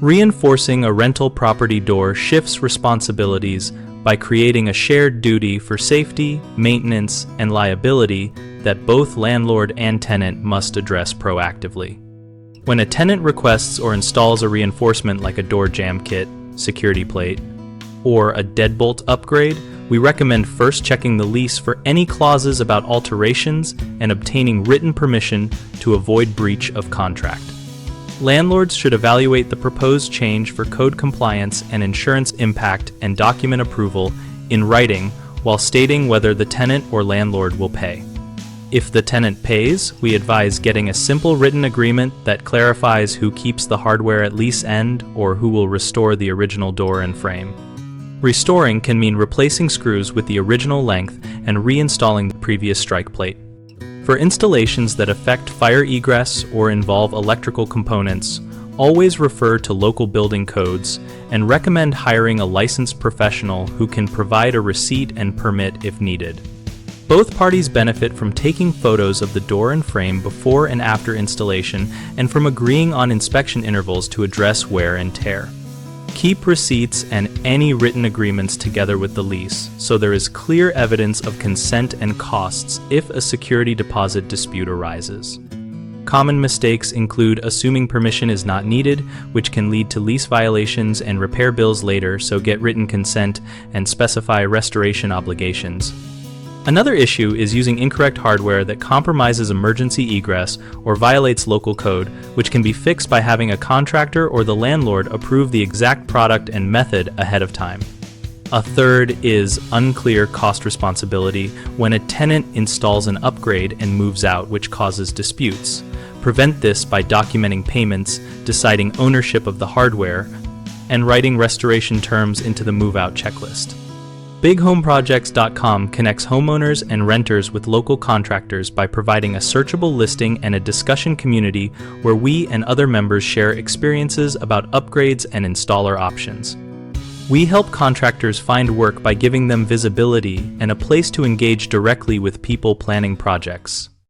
Reinforcing a rental property door shifts responsibilities by creating a shared duty for safety, maintenance, and liability that both landlord and tenant must address proactively. When a tenant requests or installs a reinforcement like a door jamb kit, security plate, or a deadbolt upgrade, we recommend first checking the lease for any clauses about alterations and obtaining written permission to avoid breach of contract. Landlords should evaluate the proposed change for code compliance and insurance impact and document approval in writing while stating whether the tenant or landlord will pay. If the tenant pays, we advise getting a simple written agreement that clarifies who keeps the hardware at lease end or who will restore the original door and frame. Restoring can mean replacing screws with the original length and reinstalling the previous strike plate. For installations that affect fire egress or involve electrical components, always refer to local building codes and recommend hiring a licensed professional who can provide a receipt and permit if needed. Both parties benefit from taking photos of the door and frame before and after installation and from agreeing on inspection intervals to address wear and tear. Keep receipts and any written agreements together with the lease, so there is clear evidence of consent and costs if a security deposit dispute arises. Common mistakes include assuming permission is not needed, which can lead to lease violations and repair bills later, so get written consent and specify restoration obligations. Another issue is using incorrect hardware that compromises emergency egress or violates local code, which can be fixed by having a contractor or the landlord approve the exact product and method ahead of time. A third is unclear cost responsibility when a tenant installs an upgrade and moves out, which causes disputes. Prevent this by documenting payments, deciding ownership of the hardware, and writing restoration terms into the move-out checklist. BigHomeProjects.com connects homeowners and renters with local contractors by providing a searchable listing and a discussion community where we and other members share experiences about upgrades and installer options. We help contractors find work by giving them visibility and a place to engage directly with people planning projects.